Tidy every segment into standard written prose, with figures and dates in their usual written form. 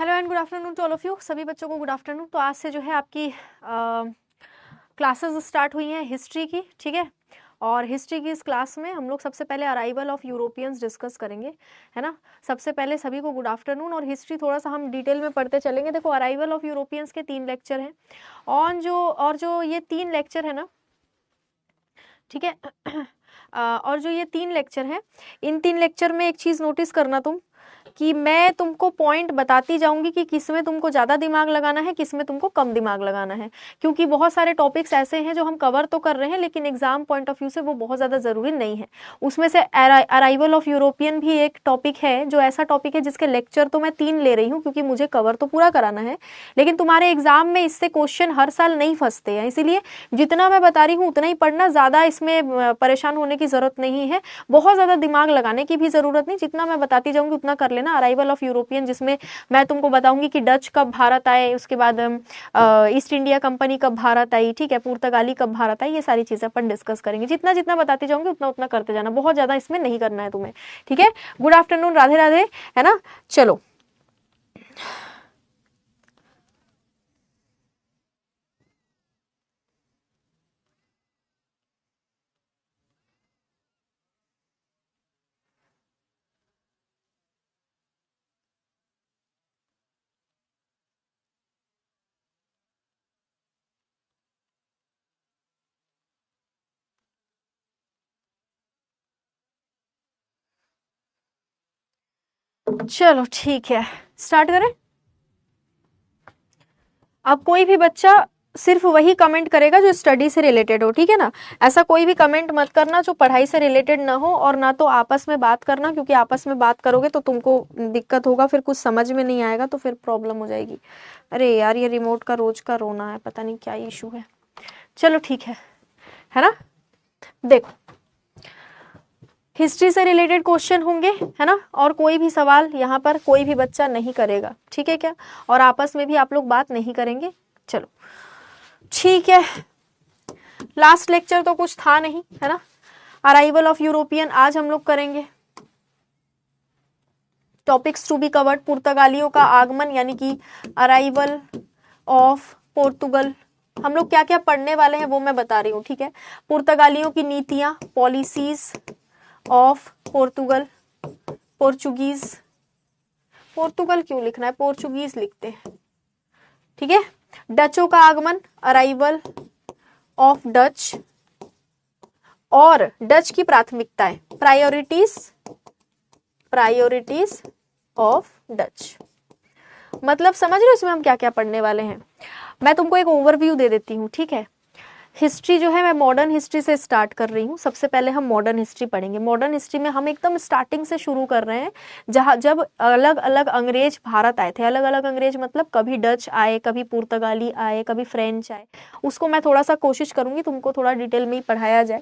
Hello and good afternoon to all of you. सभी बच्चों को गुड आफ्टरनून। तो आज से जो है आपकी क्लासेस स्टार्ट हुई हैं हिस्ट्री की, ठीक है। और हिस्ट्री की इस क्लास में हम लोग सबसे पहले अराइवल ऑफ यूरोपियंस डिस्कस करेंगे, है ना। सबसे पहले सभी को गुड आफ्टरनून। और हिस्ट्री थोड़ा सा हम डिटेल में पढ़ते चलेंगे। देखो, अराइवल ऑफ यूरोपियंस के 3 लेक्चर हैं और जो ये 3 लेक्चर है ना, ठीक है। और जो ये 3 लेक्चर हैं, इन 3 लेक्चर में एक चीज़ नोटिस करना तुम, कि मैं तुमको पॉइंट बताती जाऊंगी कि किसमें तुमको ज़्यादा दिमाग लगाना है, किसमें तुमको कम दिमाग लगाना है। क्योंकि बहुत सारे टॉपिक्स ऐसे हैं जो हम कवर तो कर रहे हैं, लेकिन एग्जाम पॉइंट ऑफ व्यू से वो बहुत ज़्यादा ज़रूरी नहीं है। उसमें से अराइवल ऑफ यूरोपियन भी एक टॉपिक है, जो ऐसा टॉपिक है जिसके लेक्चर तो मैं 3 ले रही हूँ, क्योंकि मुझे कवर तो पूरा कराना है। लेकिन तुम्हारे एग्जाम में इससे क्वेश्चन हर साल नहीं फंसते हैं, इसीलिए जितना मैं बता रही हूँ उतना ही पढ़ना। ज़्यादा इसमें परेशान होने की ज़रूरत नहीं है, बहुत ज़्यादा दिमाग लगाने की भी ज़रूरत नहीं। जितना मैं बताती जाऊँगी उतना कर लेना। अराइवल ऑफ यूरोपियन, जिसमें मैं तुमको बताऊंगी कि डच कब भारत आए, उसके बाद ईस्ट इंडिया कंपनी कब भारत आई, ठीक है, पुर्तगाली कब भारत आई, ये सारी चीजें अपन डिस्कस करेंगे। जितना जितना बताती जाऊंगी उतना उतना करते जाना, बहुत ज्यादा इसमें नहीं करना है तुम्हें, ठीक है। गुड आफ्टरनून, राधे राधे, है ना। चलो, चलो ठीक है, स्टार्ट करें। अब कोई भी बच्चा सिर्फ वही कमेंट करेगा जो स्टडी से रिलेटेड हो, ठीक है ना। ऐसा कोई भी कमेंट मत करना जो पढ़ाई से रिलेटेड ना हो, और ना तो आपस में बात करना, क्योंकि आपस में बात करोगे तो तुमको दिक्कत होगा, फिर कुछ समझ में नहीं आएगा तो फिर प्रॉब्लम हो जाएगी। अरे यार, ये रिमोट का रोज का रोना है, पता नहीं क्या इशू है। चलो ठीक है ना। देखो, हिस्ट्री से रिलेटेड क्वेश्चन होंगे, है ना। और कोई भी सवाल यहाँ पर कोई भी बच्चा नहीं करेगा, ठीक है क्या। और आपस में भी आप लोग बात नहीं करेंगे। चलो ठीक है, लास्ट लेक्चर तो कुछ था नहीं, है ना। अराइवल ऑफ यूरोपियन आज हम लोग करेंगे। टॉपिक्स टू बी कवर्ड, पुर्तगालियों का आगमन यानी कि अराइवल ऑफ पोर्तुगल। हम लोग क्या क्या पढ़ने वाले हैं वो मैं बता रही हूँ, ठीक है। पुर्तगालियों की नीतियां, policies of Portugal, Portuguese, Portugal क्यों लिखना है, पोर्चुगीज लिखते हैं, ठीक है। डचों का आगमन, अराइवल ऑफ डच, और डच की प्राथमिकताएं, प्रायोरिटीज ऑफ डच। मतलब समझ रहे हो इसमें हम क्या क्या पढ़ने वाले हैं। मैं तुमको एक ओवरव्यू दे देती हूँ, ठीक है। हिस्ट्री जो है मैं मॉडर्न हिस्ट्री से स्टार्ट कर रही हूँ। सबसे पहले हम मॉडर्न हिस्ट्री पढ़ेंगे। मॉडर्न हिस्ट्री में हम एकदम स्टार्टिंग से शुरू कर रहे हैं, जब अलग अलग अंग्रेज भारत आए थे। अलग अलग अंग्रेज मतलब कभी डच आए, कभी पुर्तगाली आए, कभी फ्रेंच आए। उसको मैं थोड़ा सा कोशिश करूंगी तुमको थोड़ा डिटेल में ही पढ़ाया जाए।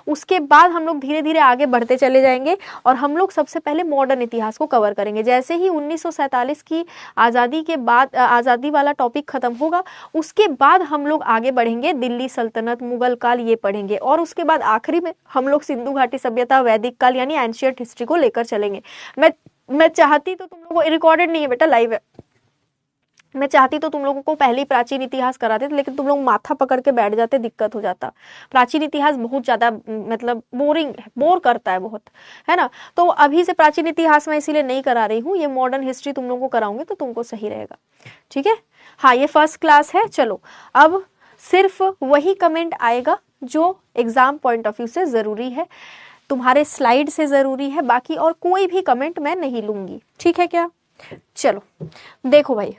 उसके बाद हम लोग धीरे धीरे आगे बढ़ते चले जाएंगे, और हम लोग सबसे पहले मॉडर्न इतिहास को कवर करेंगे। जैसे ही 1947 की आज़ादी के बाद आज़ादी वाला टॉपिक खत्म होगा, उसके बाद हम लोग आगे बढ़ेंगे, दिल्ली सल्तनत, मुगल काल, ये पढ़ेंगे। और उसके बाद आखिरी में हम लोग सिंधु घाटी सभ्यता, वैदिक काल यानी एंशिएंट हिस्ट्री को लेकर चलेंगे। मैं चाहती तो तुम लोगों को, रिकॉर्डेड नहीं है बेटा, लाइव है। मैं चाहती तो तुम लोगों को पहले ही प्राचीन इतिहास कराते थे, लेकिन तुम लोग माथा पकड़ के बैठ जाते, दिक्कत हो जाता। प्राचीन इतिहास बहुत ज्यादा मतलब बोरिंग, बोर करता है बहुत, है ना। तो अभी से प्राचीन इतिहास में इसीलिए नहीं करा रही हूँ, ये मॉडर्न हिस्ट्री तुम लोगों को कराऊंगी तो तुमको सही रहेगा, ठीक है। हाँ, ये फर्स्ट क्लास है। चलो, अब सिर्फ वही कमेंट आएगा जो एग्जाम पॉइंट ऑफ व्यू से जरूरी है, तुम्हारे स्लाइड से जरूरी है। बाकी और कोई भी कमेंट मैं नहीं लूंगी, ठीक है क्या। चलो देखो भाई,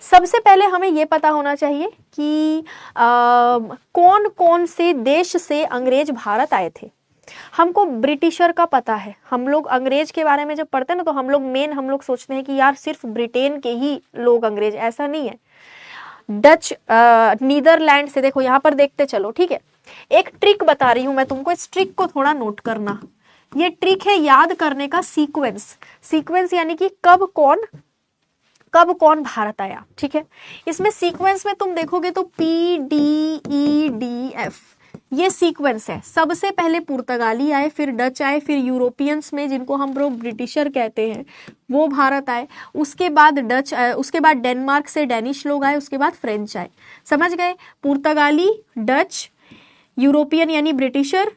सबसे पहले हमें यह पता होना चाहिए कि कौन कौन से देश से अंग्रेज भारत आए थे। हमको ब्रिटिशर का पता है। हम लोग अंग्रेज के बारे में जब पढ़ते हैं ना, तो हम लोग सोचते हैं कि यार सिर्फ ब्रिटेन के ही लोग अंग्रेज, ऐसा नहीं है। डच, नीदरलैंड से, देखो यहाँ पर देखते चलो, ठीक है। एक ट्रिक बता रही हूं मैं तुमको, इस ट्रिक को थोड़ा नोट करना। ये ट्रिक है याद करने का सीक्वेंस यानी कि कब कौन भारत आया, ठीक है। इसमें सीक्वेंस में तुम देखोगे तो PDEDF, ये सीक्वेंस है, सबसे पहले पुर्तगाली आए, फिर डच आए, फिर यूरोपियंस में जिनको हम लोग ब्रिटिशर कहते हैं वो भारत आए, उसके बाद डच आए, उसके बाद डेनमार्क से डेनिश लोग आए, उसके बाद फ्रेंच आए। समझ गए? पुर्तगाली, डच, यूरोपियन यानी ब्रिटिशर,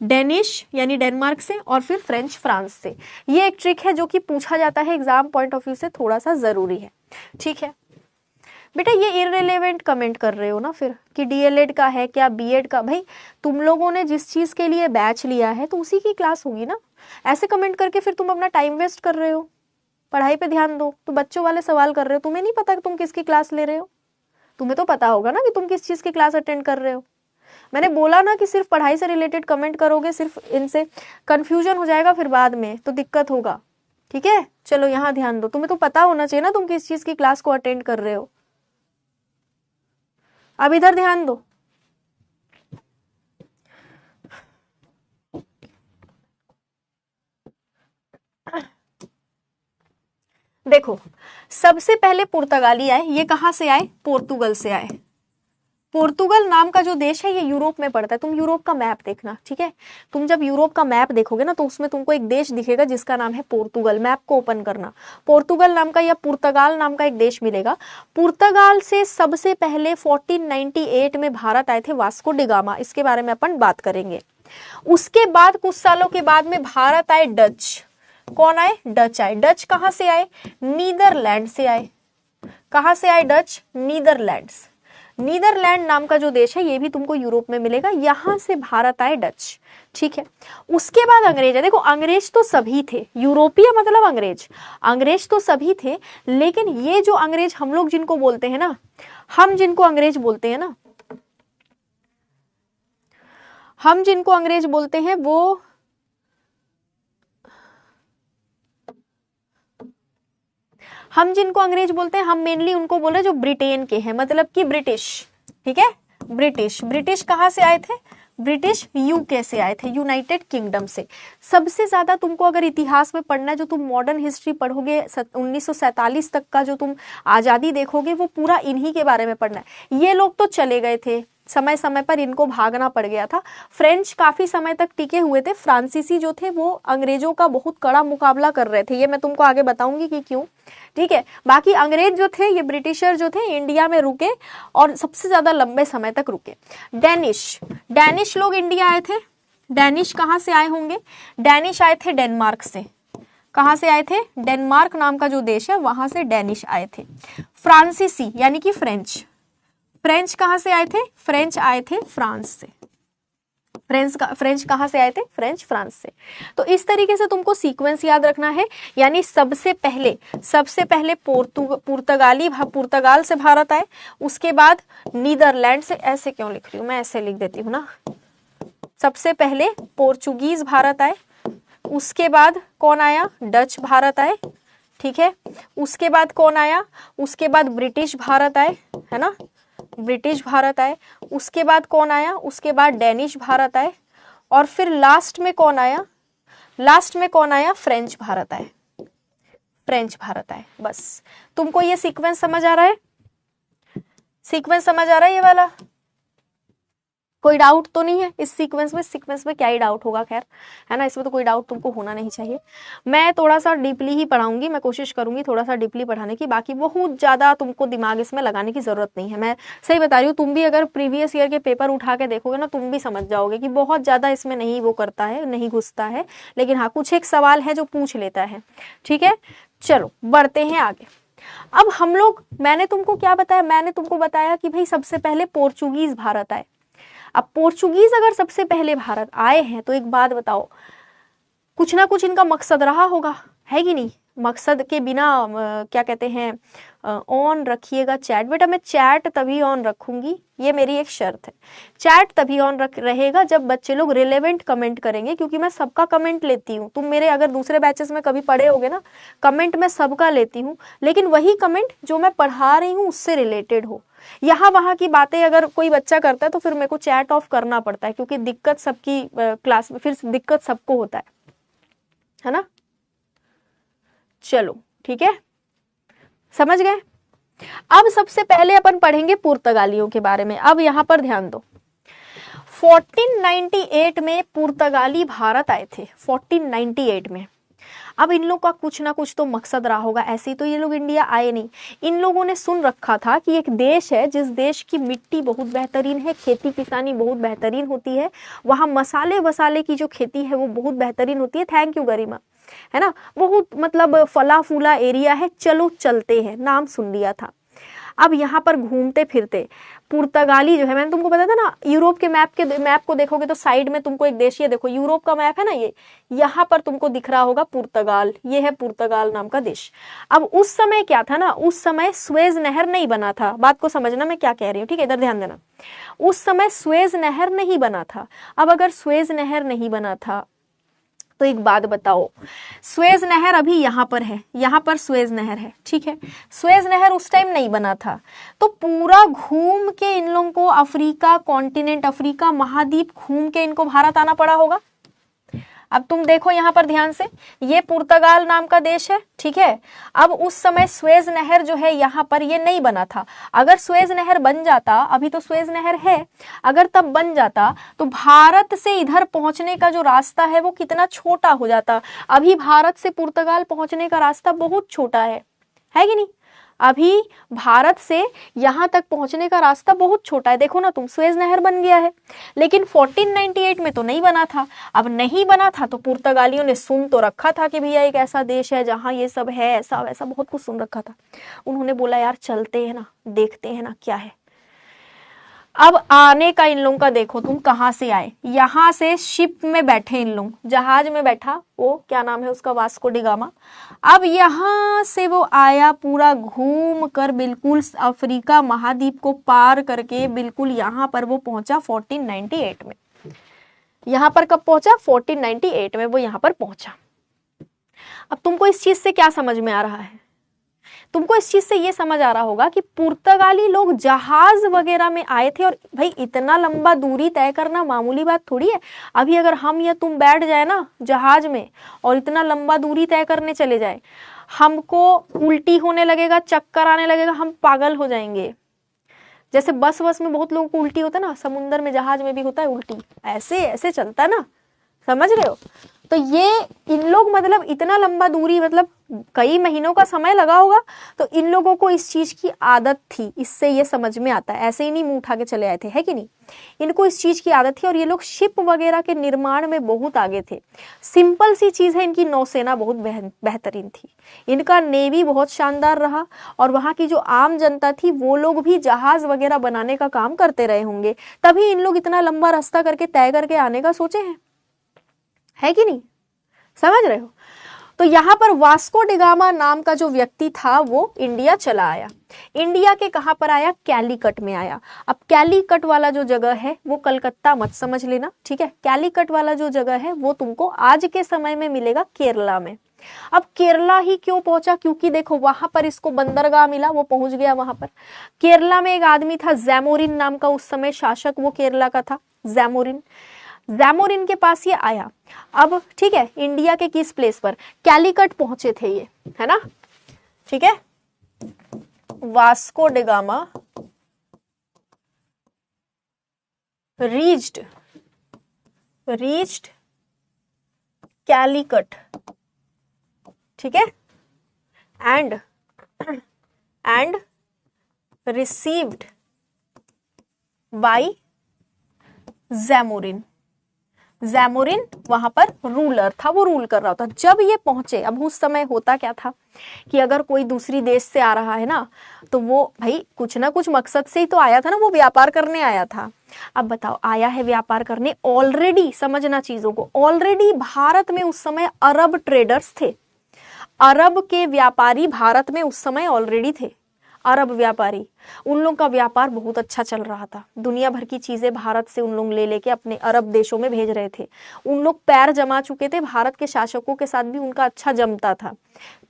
डेनिश यानी डेनमार्क से, और फिर फ्रेंच फ्रांस से। ये एक ट्रिक है जो कि पूछा जाता है एग्जाम पॉइंट ऑफ व्यू से, थोड़ा सा जरूरी है। ठीक है बेटा, ये इररिलेवेंट कमेंट कर रहे हो ना फिर कि डीएलएड का है क्या, बीएड का? भाई तुम लोगों ने जिस चीज के लिए बैच लिया है तो उसी की क्लास होगी ना। ऐसे कमेंट करके फिर तुम अपना टाइम वेस्ट कर रहे हो। पढ़ाई पे ध्यान दो। तो बच्चों वाले सवाल कर रहे हो, तुम्हें नहीं पता कि तुम किसकी क्लास ले रहे हो? तुम्हें तो पता होगा ना कि तुम किस चीज की क्लास अटेंड कर रहे हो। मैंने बोला ना कि सिर्फ पढ़ाई से रिलेटेड कमेंट करोगे, सिर्फ इनसे कंफ्यूजन हो जाएगा, फिर बाद में तो दिक्कत होगा। ठीक है, चलो यहाँ ध्यान दो। तुम्हें तो पता होना चाहिए ना तुम किस चीज की क्लास को अटेंड कर रहे हो। अब इधर ध्यान दो। देखो, सबसे पहले पुर्तगाली आए। ये कहां से आए? पोर्तुगल से आए। पोर्तुगल नाम का जो देश है ये यूरोप में पड़ता है। तुम यूरोप का मैप देखना, ठीक है? तुम जब यूरोप का मैप देखोगे ना तो उसमें तुमको एक देश दिखेगा जिसका नाम है पोर्तुगल। मैप को ओपन करना, पोर्तुगल नाम का या पुर्तगाल नाम का एक देश मिलेगा। पुर्तगाल से सबसे पहले 1498 में भारत आए थे वास्को डी गामा। इसके बारे में अपन बात करेंगे। उसके बाद कुछ सालों के बाद में भारत आए डच। कौन आए? डच आए। डच कहां से आए? नीदरलैंड से आए। कहां से आए डच? नीदरलैंड्स। नीदरलैंड नाम का जो देश है ये भी तुमको यूरोप में मिलेगा। यहां से भारत आए डच। ठीक है, उसके बाद अंग्रेज है। देखो, अंग्रेज तो सभी थे, यूरोपीय मतलब अंग्रेज, अंग्रेज तो सभी थे। लेकिन ये जो अंग्रेज हम लोग जिनको बोलते हैं ना, हम जिनको अंग्रेज बोलते हैं ना, हम जिनको अंग्रेज बोलते हैं वो हम जिनको अंग्रेज बोलते हैं, हम मेनली उनको बोल रहे हैं जो ब्रिटेन के हैं, मतलब कि ब्रिटिश। ठीक है, ब्रिटिश। ब्रिटिश कहां से आए थे? ब्रिटिश यूके से आए थे, यूनाइटेड किंगडम से। सबसे ज्यादा तुमको अगर इतिहास में पढ़ना है, जो तुम मॉडर्न हिस्ट्री पढ़ोगे 1947 तक का जो तुम आजादी देखोगे, वो पूरा इन्हीं के बारे में पढ़ना है। ये लोग तो चले गए थे, समय समय पर इनको भागना पड़ गया था। फ्रेंच काफी समय तक टिके हुए थे। फ्रांसीसी जो थे वो अंग्रेजों का बहुत कड़ा मुकाबला कर रहे थे। ये मैं तुमको आगे बताऊंगी कि क्यों। ठीक है, बाकी अंग्रेज जो थे, ये ब्रिटिशर जो थे, इंडिया में रुके और सबसे ज्यादा लंबे समय तक रुके। डेनिश, डेनिश लोग इंडिया आए थे। डेनिश कहां से आए होंगे? डेनिश आए थे डेनमार्क से। कहां से आए थे? डेनमार्क नाम का जो देश है वहां से डेनिश आए थे। फ्रांसीसी यानी कि फ्रेंच, फ्रेंच कहां से आए थे? फ्रेंच आए थे फ्रांस से। फ्रेंच कहां से आए थे? फ्रेंच फ्रांस से। तो इस तरीके से तुमको सीक्वेंस याद रखना है। यानी सबसे पहले पुर्तगाल से भारत आए, उसके बाद नीदरलैंड से। ऐसे क्यों लिख रही हूं मैं? ऐसे लिख देती हूँ ना। सबसे पहले पोर्चुगीज भारत आए, उसके बाद कौन आया? डच भारत आए। ठीक है, उसके बाद कौन आया? उसके बाद ब्रिटिश भारत आए, है ना, ब्रिटिश भारत आए। उसके बाद कौन आया? उसके बाद डेनिश भारत आए। और फिर लास्ट में कौन आया? लास्ट में कौन आया? फ्रेंच भारत आए। फ्रेंच भारत आए। बस तुमको ये सीक्वेंस समझ आ रहा है? सीक्वेंस समझ आ रहा है ये वाला? कोई डाउट तो नहीं है इस सीक्वेंस में? सीक्वेंस में क्या ही डाउट होगा, खैर, है ना, इसमें तो कोई डाउट तुमको होना नहीं चाहिए। मैं थोड़ा सा डीपली ही पढ़ाऊंगी, मैं कोशिश करूंगी थोड़ा सा डीपली पढ़ाने की। बाकी बहुत ज्यादा तुमको दिमाग इसमें लगाने की जरूरत नहीं है। मैं सही बता रही हूँ, तुम भी अगर प्रीवियस ईयर के पेपर उठा के देखोगे ना, तुम भी समझ जाओगे कि बहुत ज्यादा इसमें नहीं वो करता है, नहीं घुसता है। लेकिन हाँ, कुछ एक सवाल है जो पूछ लेता है। ठीक है, चलो बढ़ते हैं आगे। अब हम लोग, मैंने तुमको क्या बताया? मैंने तुमको बताया कि भाई सबसे पहले पोर्चुगीज भारत आए। अब पोर्चुगीज अगर सबसे पहले भारत आए हैं तो एक बात बताओ, कुछ ना कुछ इनका मकसद रहा होगा, है कि नहीं? मकसद के बिना क्या कहते हैं, ऑन रखिएगा चैट। बेटा मैं चैट तभी ऑन रखूंगी, ये मेरी एक शर्त है। चैट तभी ऑन रहेगा जब बच्चे लोग रिलेवेंट कमेंट करेंगे, क्योंकि मैं सबका कमेंट लेती हूँ। तुम मेरे अगर दूसरे बैचेस में कभी पढ़े होगे ना, कमेंट मैं सबका लेती हूँ, लेकिन वही कमेंट जो मैं पढ़ा रही हूँ उससे रिलेटेड हो। यहाँ वहां की बातें अगर कोई बच्चा करता है तो फिर मेरे को चैट ऑफ करना पड़ता है, क्योंकि दिक्कत सबकी क्लास में, फिर दिक्कत सबको होता है ना। चलो ठीक है, समझ गए। अब सबसे पहले अपन पढ़ेंगे पुर्तगालियों के बारे में। अब यहां पर ध्यान दो, 1498 में पुर्तगाली भारत आए थे, 1498 में। अब इन लोग का कुछ ना कुछ तो मकसद रहा होगा, ऐसे ही तो ये लोग इंडिया आए नहीं। इन लोगों ने सुन रखा था कि एक देश है जिस देश की मिट्टी बहुत बेहतरीन है, खेती किसानी बहुत बेहतरीन होती है, वहाँ मसाले वसाले की जो खेती है वो बहुत बेहतरीन होती है, थैंक यू गरिमा, है ना, बहुत मतलब फला फूला एरिया है, चलो चलते हैं, नाम सुन लिया था। अब यहाँ पर घूमते फिरते पुर्तगाली जो है, मैंने तुमको बताया था ना, यूरोप के मैप को देखोगे तो साइड में तुमको एक देश, ये देखो यूरोप का मैप है ना, ये यहाँ पर तुमको दिख रहा होगा पुर्तगाल, ये है पुर्तगाल नाम का देश। अब उस समय क्या था ना, उस समय स्वेज नहर नहीं बना था, बात को समझना मैं क्या कह रही हूँ, ठीक है, इधर ध्यान देना। उस समय स्वेज नहर नहीं बना था। अब अगर स्वेज नहर नहीं बना था तो एक बात बताओ, स्वेज नहर अभी यहाँ पर है, यहाँ पर स्वेज नहर है, ठीक है, स्वेज नहर उस टाइम नहीं बना था, तो पूरा घूम के इन लोगों को अफ्रीका कॉन्टिनेंट, अफ्रीका महाद्वीप घूम के इनको भारत आना पड़ा होगा। अब तुम देखो यहाँ पर ध्यान से, ये पुर्तगाल नाम का देश है, ठीक है। अब उस समय स्वेज नहर जो है यहाँ पर ये नहीं बना था। अगर स्वेज नहर बन जाता, अभी तो स्वेज नहर है, अगर तब बन जाता तो भारत से इधर पहुंचने का जो रास्ता है वो कितना छोटा हो जाता। अभी भारत से पुर्तगाल पहुंचने का रास्ता बहुत छोटा है कि नहीं? अभी भारत से यहाँ तक पहुंचने का रास्ता बहुत छोटा है, देखो ना तुम, स्वेज नहर बन गया है, लेकिन 1498 में तो नहीं बना था। अब नहीं बना था तो पुर्तगालियों ने सुन तो रखा था कि भैया एक ऐसा देश है जहाँ ये सब है, ऐसा वैसा बहुत कुछ सुन रखा था। उन्होंने बोला यार चलते हैं ना, देखते हैं ना क्या है। अब आने का इन लोगों का देखो, तुम कहाँ से आए, यहाँ से शिप में बैठे इन लोग, जहाज में बैठा, वो क्या नाम है उसका, वास्को डी गामा। अब यहाँ से वो आया पूरा घूम कर बिल्कुल अफ्रीका महाद्वीप को पार करके बिल्कुल यहाँ पर वो पहुंचा 1498 में। यहाँ पर कब पहुंचा? 1498 में वो यहाँ पर पहुंचा। अब तुमको इस चीज से क्या समझ में आ रहा है? तुमको इस चीज से ये समझ आ रहा होगा कि पुर्तगाली लोग जहाज वगैरह में आए थे, और भाई इतना लंबा दूरी तय करना मामूली बात थोड़ी है। अभी अगर हम या तुम बैठ जाए ना जहाज में और इतना लंबा दूरी तय करने चले जाए, हमको उल्टी होने लगेगा, चक्कर आने लगेगा, हम पागल हो जाएंगे। जैसे बस में बहुत लोगों को उल्टी होता है ना, समुद्र में जहाज में भी होता है उल्टी, ऐसे ऐसे चलता है ना, समझ रहे हो? तो ये इन लोग मतलब इतना लंबा दूरी, मतलब कई महीनों का समय लगा होगा, तो इन लोगों को इस चीज की आदत थी, इससे ये समझ में आता है, ऐसे ही नहीं मुंह उठा के चले आए थे, है कि नहीं? इनको इस चीज की आदत थी, और ये लोग शिप वगैरह के निर्माण में बहुत आगे थे। सिंपल सी चीज है, इनकी नौसेना बहुत बेहतरीन थी, इनका नेवी बहुत शानदार रहा, और वहाँ की जो आम जनता थी वो लोग भी जहाज वगैरह बनाने का काम करते रहे होंगे, तभी इन लोग इतना लंबा रास्ता करके तय करके आने का सोचे हैं, है कि नहीं? समझ रहे हो? तो यहाँ पर वास्को डी गामा नाम का जो व्यक्ति था वो इंडिया चला आया। इंडिया के कहाँ पर आया? कैलीकट में आया। अब कैलीकट वाला जो जगह है वो कलकत्ता मत समझ लेना, ठीक है? कैलीकट वाला जो जगह है वो तुमको आज के समय में मिलेगा केरला में। अब केरला ही क्यों पहुंचा? क्योंकि देखो वहां पर इसको बंदरगाह मिला, वो पहुंच गया वहां पर। केरला में एक आदमी था जैमोरिन नाम का, उस समय शासक वो केरला का था, जैमोरिन के पास ये आया। अब ठीक है, इंडिया के किस प्लेस पर? कैलीकट पहुंचे थे ये, है ना, ठीक है। Vasco D gamma reached Calicut, ठीक है, एंड रिसीव्ड बाय जैमोरिन वहां पर रूलर था, वो रूल कर रहा था। जब ये पहुंचे, अब उस समय होता क्या था कि अगर कोई दूसरी देश से आ रहा है ना, तो वो भाई कुछ ना कुछ मकसद से ही तो आया था ना, वो व्यापार करने आया था। अब बताओ, आया है व्यापार करने, ऑलरेडी समझना चीजों को, ऑलरेडी भारत में उस समय अरब ट्रेडर्स थे, अरब के व्यापारी भारत में उस समय ऑलरेडी थे, अरब व्यापारी। उन लोगों का व्यापार बहुत अच्छा चल रहा था, दुनिया भर की चीजें भारत से उन लोग ले लेके अपने अरब देशों में भेज रहे थे। उन लोग पैर जमा चुके थे, भारत के शासकों के साथ भी उनका अच्छा जमता था।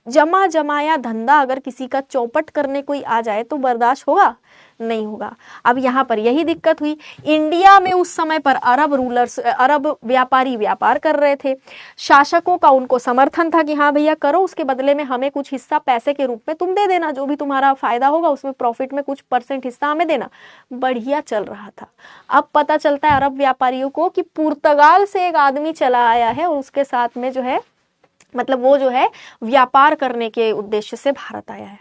जमा जमाया धंधा अगर किसी का चौपट करने कोई आ जाए तो बर्दाश्त होगा? नहीं होगा। अब यहाँ पर यही दिक्कत हुई। इंडिया में उस समय पर अरब व्यापारी व्यापार कर रहे थे, शासकों का उनको समर्थन था कि हाँ भैया करो, उसके बदले में हमें कुछ हिस्सा पैसे के रूप में तुम दे देना, जो भी तुम्हारा फायदा होगा उसमें प्रॉफिट में कुछ % हिस्सा हमें देना। बढ़िया चल रहा था। अब पता चलता है अरब व्यापारियों को कि पुर्तगाल से एक आदमी चला आया है और उसके साथ में जो है मतलब वो जो है व्यापार करने के उद्देश्य से भारत आया है।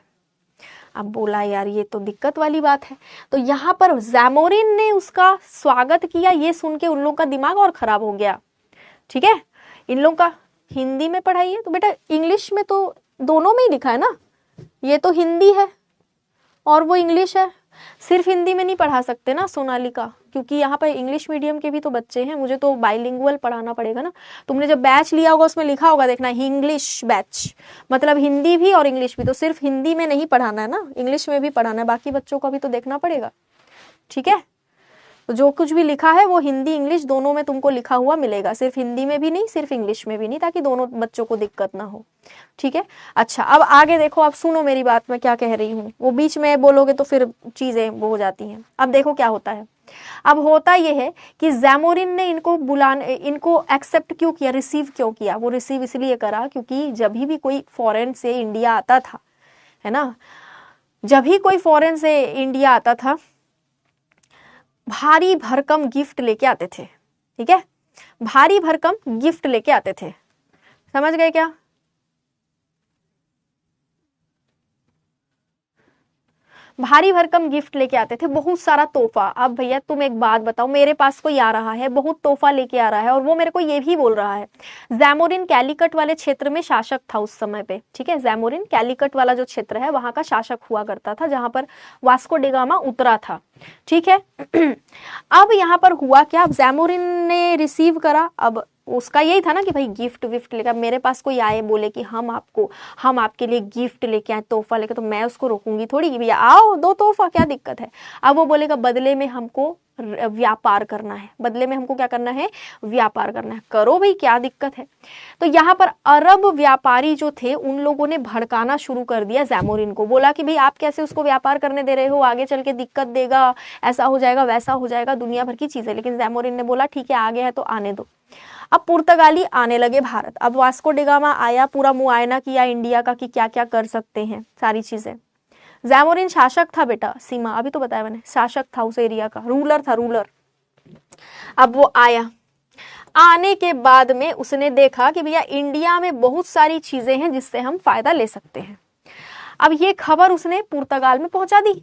अब बोला यार ये तो दिक्कत वाली बात है। तो यहाँ पर जैमोरिन ने उसका स्वागत किया। ये सुन के उन लोगों का दिमाग और खराब हो गया। ठीक है, इन लोगों का हिंदी में पढ़ाई है तो बेटा इंग्लिश में तो दोनों में ही लिखा है ना। ये तो हिंदी है और वो इंग्लिश है, सिर्फ हिंदी में नहीं पढ़ा सकते ना सोनालिका, क्योंकि यहाँ पर इंग्लिश मीडियम के भी तो बच्चे हैं, मुझे तो बाइलिंगुअल पढ़ाना पड़ेगा ना। तुमने जब बैच लिया होगा उसमें लिखा होगा, देखना इंग्लिश बैच, मतलब हिंदी भी और इंग्लिश भी। तो सिर्फ हिंदी में नहीं पढ़ाना है ना, इंग्लिश में भी पढ़ाना है, बाकी बच्चों का भी तो देखना पड़ेगा। ठीक है, तो जो कुछ भी लिखा है वो हिंदी इंग्लिश दोनों में तुमको लिखा हुआ मिलेगा, सिर्फ हिंदी में भी नहीं सिर्फ इंग्लिश में भी नहीं, ताकि दोनों बच्चों को दिक्कत ना हो। ठीक है, अच्छा अब आगे देखो, आप सुनो मेरी बात मैं क्या कह रही हूँ, वो बीच में बोलोगे तो फिर चीजें वो हो जाती हैं। अब देखो क्या होता है। अब होता यह है कि जैमोरिन ने इनको एक्सेप्ट क्यों किया, रिसीव क्यों किया। वो रिसीव इसलिए करा क्योंकि जब भी कोई फॉरेन से इंडिया आता था, है ना, जब भी कोई फॉरेन से इंडिया आता था भारी भरकम गिफ्ट लेके आते थे। ठीक है, भारी भरकम गिफ्ट लेके आते थे, समझ गए क्या। भारी भरकम गिफ्ट लेके आते थे, बहुत सारा तोहफा। अब भैया तुम एक बात बताओ, मेरे पास कोई आ रहा है बहुत तोहफा लेके आ रहा है और वो मेरे को ये भी बोल रहा है। जैमोरिन कैलिकट वाले क्षेत्र में शासक था उस समय पे। ठीक है, जैमोरिन कैलिकट वाला जो क्षेत्र है वहां का शासक हुआ करता था, जहां पर वास्को डी गामा उतरा था। ठीक है अब यहाँ पर हुआ क्या, अब जैमोरिन ने रिसीव करा। अब उसका यही था ना कि भाई गिफ्ट विफ्ट लेकर, मेरे पास कोई आए बोले कि हम आपके लिए गिफ्ट लेके आए, तोहफा लेके, तो मैं उसको रोकूंगी थोड़ी कि भैया आओ दो तोहफा, क्या दिक्कत है। अब वो बोलेगा बदले में हमको व्यापार करना है, बदले में हमको क्या करना है, व्यापार करना है, करो भाई क्या दिक्कत है। तो यहाँ पर अरब व्यापारी जो थे उन लोगों ने भड़काना शुरू कर दिया जैमोरिन को, बोला कि भाई आप कैसे उसको व्यापार करने दे रहे हो, आगे चल के दिक्कत देगा, ऐसा हो जाएगा वैसा हो जाएगा, दुनिया भर की चीजें। लेकिन जैमोरिन ने बोला ठीक है आ गया है तो आने दो। अब पुर्तगाली आने लगे भारत। अब वास्को डी गामा आया, पूरा मुआयना किया इंडिया का कि क्या क्या कर सकते हैं, सारी चीजें। जैमोरिन शासक था बेटा, सीमा अभी तो बताया मैंने, शासक था उस एरिया का, रूलर था, रूलर। अब वो आया, आने के बाद में उसने देखा कि भैया इंडिया में बहुत सारी चीजें हैं जिससे हम फायदा ले सकते हैं। अब ये खबर उसने पुर्तगाल में पहुंचा दी।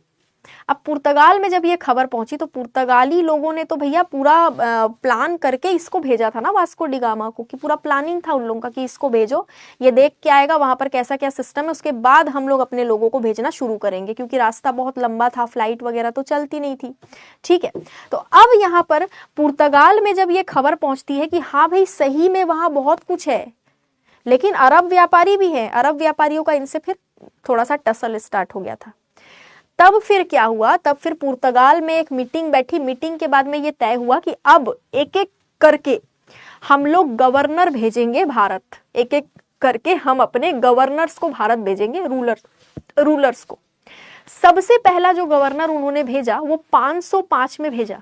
अब पुर्तगाल में जब ये खबर पहुंची तो पुर्तगाली लोगों ने तो भैया पूरा प्लान करके इसको भेजा था ना वास्को डी गामा को, कि पूरा प्लानिंग था उन लोगों का कि इसको भेजो, ये देख के आएगा वहां पर कैसा क्या सिस्टम है, उसके बाद हम लोग अपने लोगों को भेजना शुरू करेंगे, क्योंकि रास्ता बहुत लंबा था, फ्लाइट वगैरह तो चलती नहीं थी। ठीक है, तो अब यहाँ पर पुर्तगाल में जब ये खबर पहुंचती है कि हाँ भाई सही में वहां बहुत कुछ है, लेकिन अरब व्यापारी भी है, अरब व्यापारियों का इनसे फिर थोड़ा सा टसल स्टार्ट हो गया था। तब फिर क्या हुआ, तब फिर पुर्तगाल में एक मीटिंग बैठी, मीटिंग के बाद में ये तय हुआ कि अब एक एक करके हम लोग गवर्नर भेजेंगे भारत, एक एक करके हम अपने गवर्नर्स को भारत भेजेंगे, रूलर्स को। सबसे पहला जो गवर्नर उन्होंने भेजा वो 505 में भेजा,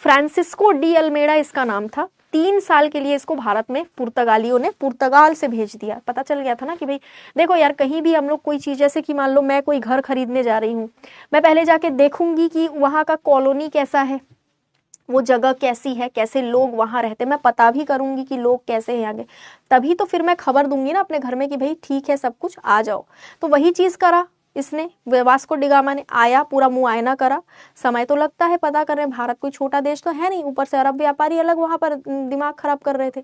फ्रांसिस्को डी अल्मेडा इसका नाम था। 3 साल के लिए इसको भारत में पुर्तगालियों ने पुर्तगाल से भेज दिया। पता चल गया था ना कि भाई देखो यार, कहीं भी हम लोग कोई चीज, जैसे कि मान लो मैं कोई घर खरीदने जा रही हूँ, मैं पहले जाके देखूंगी कि वहां का कॉलोनी कैसा है, वो जगह कैसी है, कैसे लोग वहां रहते, मैं पता भी करूंगी कि लोग कैसे हैं आगे, तभी तो फिर मैं खबर दूंगी ना अपने घर में कि भाई ठीक है सब कुछ आ जाओ। तो वही चीज करा इसने, वास्को डी गामा ने आया, पूरा मुआयना करा। समय तो लगता है पता करने, भारत कोई छोटा देश तो है नहीं, ऊपर से अरब व्यापारी अलग वहां पर दिमाग खराब कर रहे थे।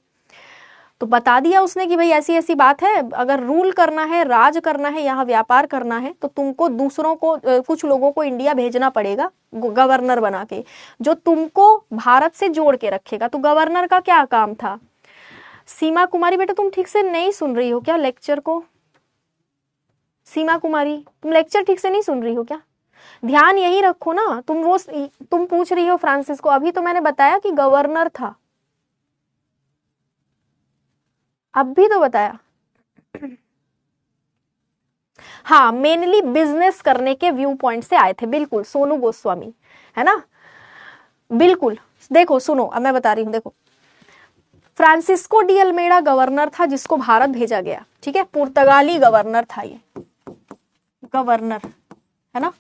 तो बता दिया उसने कि भाई ऐसी ऐसी बात है, अगर रूल करना है, राज करना है, यहाँ व्यापार करना है, तो तुमको दूसरों को, कुछ लोगों को इंडिया भेजना पड़ेगा गवर्नर बना के, जो तुमको भारत से जोड़ के रखेगा। तो गवर्नर का क्या काम था। सीमा कुमारी बेटा तुम ठीक से नहीं सुन रही हो क्या लेक्चर को, सीमा कुमारी तुम लेक्चर ठीक से नहीं सुन रही हो क्या, ध्यान यही रखो ना। तुम पूछ रही हो फ्रांसिस्को, अभी तो मैंने बताया कि गवर्नर था, अब भी तो बताया। हाँ, मेनली बिजनेस करने के व्यू पॉइंट से आए थे, बिल्कुल सोनू गोस्वामी, है ना, बिल्कुल। देखो सुनो, अब मैं बता रही हूँ, देखो फ्रांसिस्को डी अल्मेडा गवर्नर था जिसको भारत भेजा गया, ठीक है, पुर्तगाली गवर्नर था ये, गवर्नर, है ना।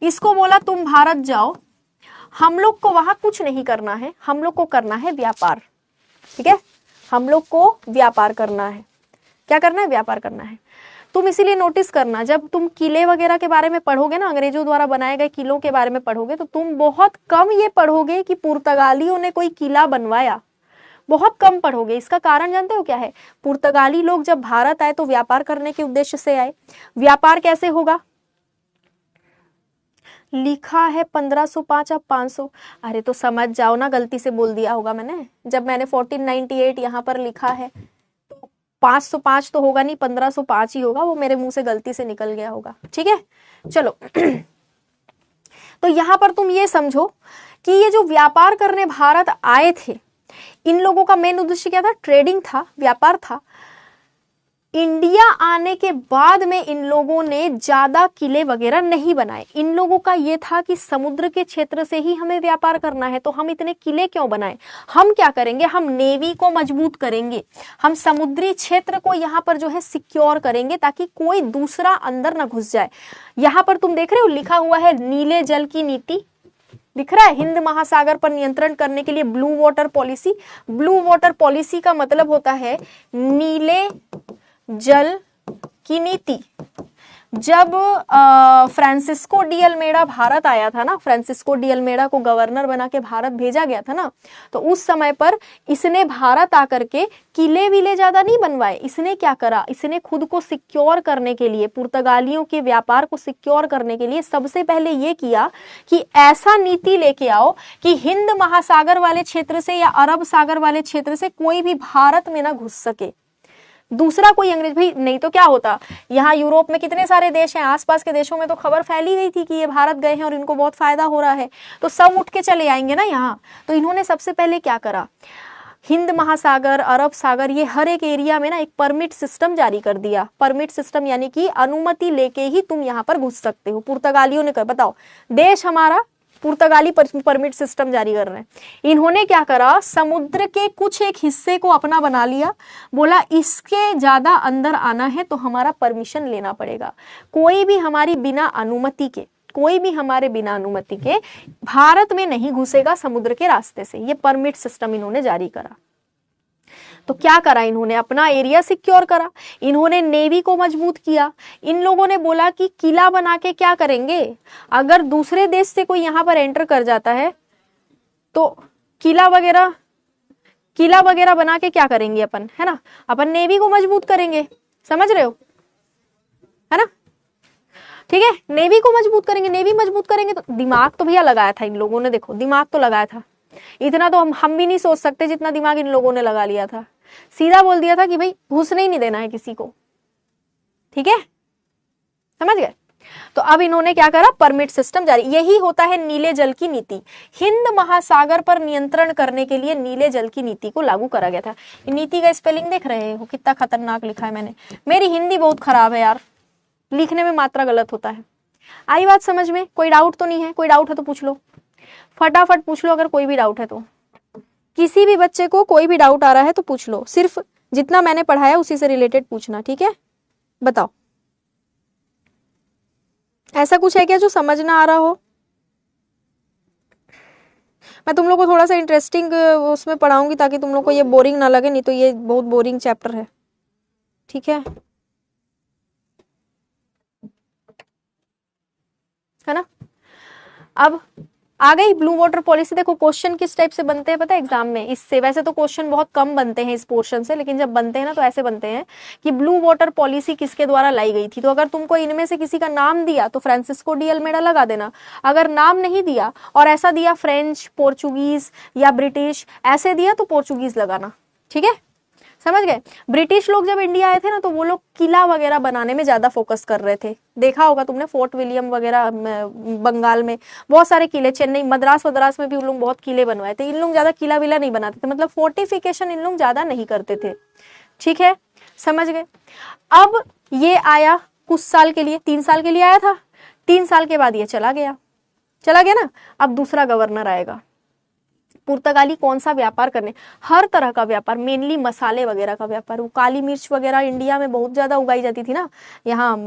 इसको बोला तुम भारत जाओ, हम लोग को वहां कुछ नहीं करना है, हम लोग को करना है व्यापार, ठीक है, हम लोग को व्यापार करना है। क्या करना है? व्यापार करना है। तुम इसीलिए नोटिस करना, जब तुम किले वगैरह के बारे में पढ़ोगे ना, अंग्रेजों द्वारा बनाए गए किलों के बारे में पढ़ोगे, तो तुम बहुत कम ये पढ़ोगे कि पुर्तगालियों ने कोई किला बनवाया, बहुत कम पढ़ोगे। इसका कारण जानते हो क्या है? पुर्तगाली लोग जब भारत आए तो व्यापार करने के उद्देश्य से आए। व्यापार कैसे होगा? लिखा है 1505 अब 500। अरे तो समझ जाओ ना, गलती से बोल दिया होगा मैंने, जब मैंने 1498 यहाँ पर लिखा है तो 505 तो होगा नहीं, 1505 ही होगा, वो मेरे मुंह से गलती से निकल गया होगा, ठीक है। चलो तो यहाँ पर तुम ये समझो कि ये जो व्यापार करने भारत आए थे, इन लोगों का मेन उद्देश्य क्या था? ट्रेडिंग था, व्यापार था। इंडिया आने के बाद में इन लोगों ने ज्यादा किले वगैरह नहीं बनाए। इन लोगों का ये था कि समुद्र के क्षेत्र से ही हमें व्यापार करना है, तो हम इतने किले क्यों बनाएं? हम क्या करेंगे? हम नेवी को मजबूत करेंगे, हम समुद्री क्षेत्र को यहाँ पर जो है सिक्योर करेंगे ताकि कोई दूसरा अंदर ना घुस जाए। यहाँ पर तुम देख रहे हो लिखा हुआ है नीले जल की नीति, दिख रहा है, हिंद महासागर पर नियंत्रण करने के लिए blue water policy. Blue water policy का मतलब होता है नीले जल की नीति। जब फ्रांसिस्को डी अल्मेडा भारत आया था ना, फ्रांसिस्को डी अल्मेडा को गवर्नर बना के भारत भेजा गया था ना, तो उस समय पर इसने भारत आकर के किले विले ज्यादा नहीं बनवाए। इसने क्या करा? इसने खुद को सिक्योर करने के लिए, पुर्तगालियों के व्यापार को सिक्योर करने के लिए सबसे पहले ये किया कि ऐसा नीति लेके आओ कि हिंद महासागर वाले क्षेत्र से या अरब सागर वाले क्षेत्र से कोई भी भारत में ना घुस सके, दूसरा कोई अंग्रेज। भाई नहीं तो क्या होता, यहाँ यूरोप में कितने सारे देश हैं, आसपास के देशों में तो खबर फैली गई थी कि ये भारत गए हैं और इनको बहुत फायदा हो रहा है, तो सब उठ के चले आएंगे ना यहाँ। तो इन्होंने सबसे पहले क्या करा, हिंद महासागर, अरब सागर, ये हर एक एरिया में ना एक परमिट सिस्टम जारी कर दिया। परमिट सिस्टम यानी कि अनुमति लेके ही तुम यहाँ पर घुस सकते हो। पुर्तगालियों ने कर, बताओ, देश हमारा, पुर्तगाली परमिट सिस्टम जारी कर रहे हैं। इन्होंने क्या करा, समुद्र के कुछ एक हिस्से को अपना बना लिया, बोला इसके ज्यादा अंदर आना है तो हमारा परमिशन लेना पड़ेगा। कोई भी हमारी बिना अनुमति के, कोई भी हमारे बिना अनुमति के भारत में नहीं घुसेगा समुद्र के रास्ते से। ये परमिट सिस्टम इन्होंने जारी करा। तो क्या करा इन्होंने? अपना एरिया सिक्योर करा, इन्होंने नेवी को मजबूत किया। इन लोगों ने बोला कि किला बना के क्या करेंगे, अगर दूसरे देश से कोई यहाँ पर एंटर कर जाता है तो किला वगैरह बना के क्या करेंगे अपन, है ना, अपन नेवी को मजबूत करेंगे। समझ रहे हो, है ना, ठीक है, नेवी को मजबूत करेंगे। नेवी मजबूत करेंगे तो दिमाग तो भैया लगाया था इन लोगों ने, देखो दिमाग तो लगाया था। इतना तो हम भी नहीं सोच सकते जितना दिमाग इन लोगों ने लगा लिया था। सीधा बोल दिया था कि भाई घुसने ही नहीं देना है किसी को, ठीक है, समझ गए। तो अब इन्होंने क्या करा, परमिट सिस्टम जारी। यही होता है नीले जल की नीति। हिंद महासागर पर नियंत्रण करने के लिए नीले जल की नीति को लागू करा गया था। नीति का स्पेलिंग देख रहे हो कितना खतरनाक लिखा है मैंने। मेरी हिंदी बहुत खराब है यार, लिखने में मात्रा गलत होता है। आई बात समझ में? कोई डाउट तो नहीं है? कोई डाउट है तो पूछ लो, फटाफट पूछ लो अगर कोई भी डाउट है तो। किसी भी बच्चे को कोई भी डाउट आ रहा है तो पूछ लो, सिर्फ जितना मैंने पढ़ाया उसी से रिलेटेड पूछना, ठीक है। बताओ, ऐसा कुछ है क्या जो समझ ना आ रहा हो? मैं तुम लोग को थोड़ा सा इंटरेस्टिंग उसमें पढ़ाऊंगी ताकि तुम लोग को ये बोरिंग ना लगे, नहीं तो ये बहुत बोरिंग चैप्टर है, ठीक है ना। अब आ गई ब्लू वाटर पॉलिसी। देखो क्वेश्चन किस टाइप से बनते हैं पता है एग्जाम में इससे। वैसे तो क्वेश्चन बहुत कम बनते हैं इस पोर्शन से, लेकिन जब बनते हैं ना तो ऐसे बनते हैं कि ब्लू वाटर पॉलिसी किसके द्वारा लाई गई थी। तो अगर तुमको इनमें से किसी का नाम दिया तो फ्रांसिस्को डी अल्मेडा लगा देना। अगर नाम नहीं दिया और ऐसा दिया फ्रेंच, पोर्चुगीज या ब्रिटिश, ऐसे दिया तो पोर्चुगीज लगाना, ठीक है, समझ गए। ब्रिटिश लोग जब इंडिया आए थे ना तो वो लोग किला वगैरह बनाने में ज्यादा फोकस कर रहे थे। देखा होगा तुमने फोर्ट विलियम वगैरह, बंगाल में बहुत सारे किले, चेन्नई, मद्रास में भी उन लोग बहुत किले बनवाए थे। इन लोग ज्यादा किला विला नहीं बनाते थे, मतलब फोर्टिफिकेशन इन लोग ज्यादा नहीं करते थे, ठीक है, समझ गए। अब ये आया कुछ साल के लिए, 3 साल के लिए आया था, 3 साल के बाद ये चला गया ना। अब दूसरा गवर्नर आएगा। पुर्तगाली कौन सा व्यापार करने, हर तरह का व्यापार, मेनली मसाले वगैरह का व्यापार। वो काली मिर्च वगैरह इंडिया में बहुत ज्यादा उगाई जाती थी ना, यहाँ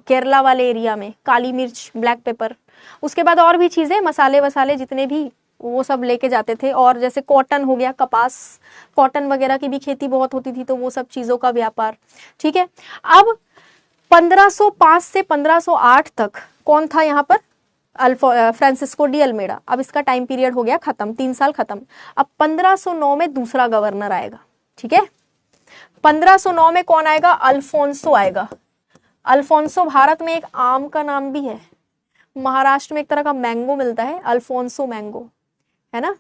केरला वाले एरिया में, काली मिर्च, ब्लैक पेपर। उसके बाद और भी चीजें, मसाले वसाले जितने भी, वो सब लेके जाते थे। और जैसे कॉटन हो गया, कपास, कॉटन वगैरह की भी खेती बहुत होती थी, तो वो सब चीजों का व्यापार। ठीक है। अब 1505 से 1508 तक कौन था यहाँ पर, फ्रांसिस्को डी अल्मेडा। अब इसका टाइम पीरियड हो गया खत्म, 3 साल खत्म। अब 1509 में दूसरा गवर्नर आएगा। ठीक है। 1509 में कौन आएगा, अल्फोंसो आएगा। अल्फोंसो भारत में एक आम का नाम भी है, महाराष्ट्र में एक तरह का मैंगो मिलता है, अल्फोंसो मैंगो, है ना।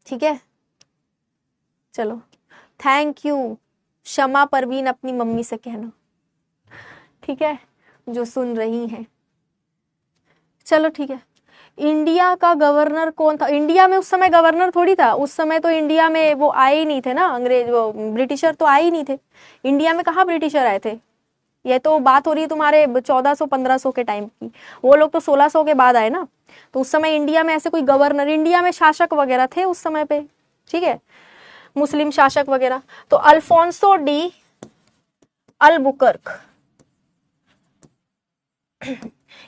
ठीक है, चलो, थैंक यू। क्षमा परवीन अपनी मम्मी से कहना, ठीक है, जो सुन रही हैं। चलो ठीक है। इंडिया का गवर्नर कौन था, इंडिया में उस समय गवर्नर थोड़ी था, उस समय तो इंडिया में वो आए ही नहीं थे ना, अंग्रेज, वो ब्रिटिशर तो आए ही नहीं थे इंडिया में। कहाँ ब्रिटिशर आए थे, ये तो बात हो रही है तुम्हारे 1400-1500 के टाइम की, वो लोग तो 1600 के बाद आए ना। तो उस समय इंडिया में ऐसे कोई गवर्नर, इंडिया में शासक वगैरह थे उस समय पे, ठीक है, मुस्लिम शासक वगैरह। तो अल्फोंसो डी अल्बुकर्क,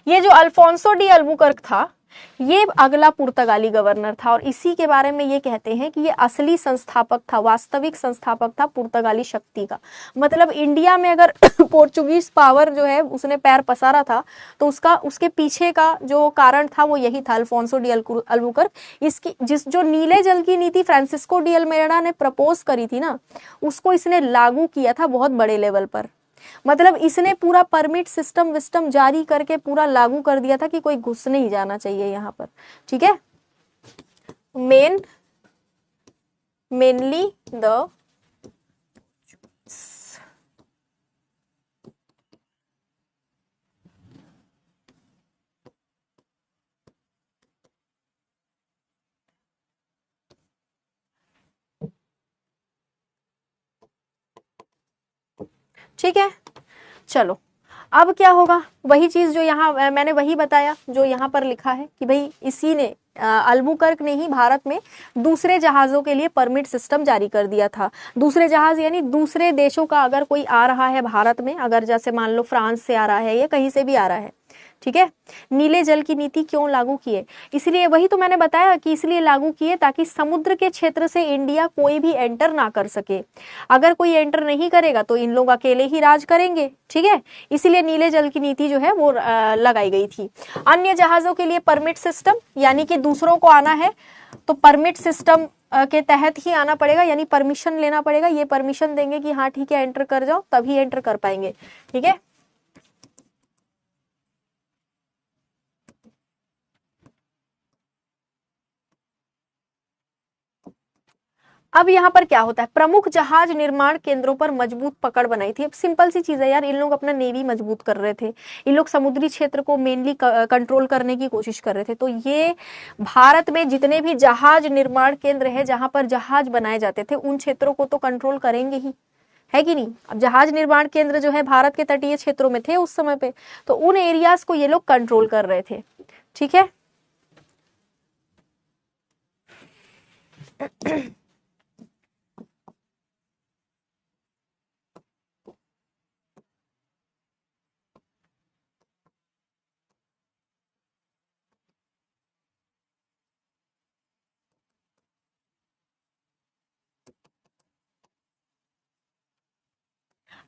ये जो अल्फोंसो डी अल्बुकर्क था, ये अगला पुर्तगाली गवर्नर था। और इसी के बारे में ये कहते हैं कि ये असली संस्थापक था, वास्तविक संस्थापक था पुर्तगाली शक्ति का। मतलब इंडिया में अगर पोर्चुगीज पावर जो है उसने पैर पसारा था, तो उसके पीछे का जो कारण था वो यही था, अल्फोंसो डी अल्बुकर्क। इसकी जो नीले जल की नीति फ्रांसिस्को डी अल्मेडा ने प्रपोज करी थी ना, उसको इसने लागू किया था बहुत बड़े लेवल पर। मतलब इसने पूरा परमिट सिस्टम विस्टम जारी करके पूरा लागू कर दिया था कि कोई घुस नहीं जाना चाहिए यहाँ पर। ठीक है। मेनली द ठीक है। चलो, अब क्या होगा, वही चीज जो यहाँ मैंने वही बताया जो यहाँ पर लिखा है कि भाई इसी ने अल्बुकर्क ने ही भारत में दूसरे जहाजों के लिए परमिट सिस्टम जारी कर दिया था। दूसरे जहाज यानी दूसरे देशों का अगर कोई आ रहा है भारत में, अगर जैसे मान लो फ्रांस से आ रहा है या कहीं से भी आ रहा है, ठीक है, नीले जल की नीति क्यों लागू किए, इसलिए वही तो मैंने बताया कि इसलिए लागू किए ताकि समुद्र के क्षेत्र से इंडिया कोई भी एंटर ना कर सके। अगर कोई एंटर नहीं करेगा तो इन लोग अकेले ही राज करेंगे। ठीक है, इसीलिए नीले जल की नीति जो है वो लगाई गई थी। अन्य जहाजों के लिए परमिट सिस्टम, यानी कि दूसरों को आना है तो परमिट सिस्टम के तहत ही आना पड़ेगा, यानी परमिशन लेना पड़ेगा। ये परमिशन देंगे कि हाँ ठीक है एंटर कर जाओ, तभी एंटर कर पाएंगे। ठीक है। अब यहाँ पर क्या होता है, प्रमुख जहाज निर्माण केंद्रों पर मजबूत पकड़ बनाई थी। अब सिंपल सी चीज है यार, इन लोग अपना नेवी मजबूत कर रहे थे, इन लोग समुद्री क्षेत्र को मेनली कंट्रोल करने की कोशिश कर रहे थे। तो ये भारत में जितने भी जहाज निर्माण केंद्र है, जहां पर जहाज बनाए जाते थे, उन क्षेत्रों को तो कंट्रोल करेंगे ही, है कि नहीं। अब जहाज निर्माण केंद्र जो है भारत के तटीय क्षेत्रों में थे उस समय पे, तो उन एरियाज को ये लोग कंट्रोल कर रहे थे। ठीक है।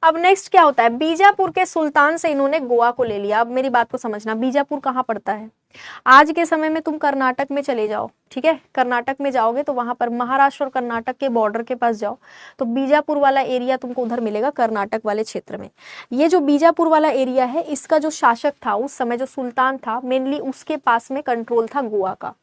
अब नेक्स्ट क्या होता है, बीजापुर के सुल्तान से इन्होंने गोवा को ले लिया। अब मेरी बात को समझना, बीजापुर कहाँ पड़ता है, आज के समय में तुम कर्नाटक में चले जाओ, ठीक है, कर्नाटक में जाओगे तो वहां पर महाराष्ट्र और कर्नाटक के बॉर्डर के पास जाओ तो बीजापुर वाला एरिया तुमको उधर मिलेगा, कर्नाटक वाले क्षेत्र में। ये जो बीजापुर वाला एरिया है, इसका जो शासक था उस समय, जो सुल्तान था, मेनली उसके पास में कंट्रोल था गोवा का।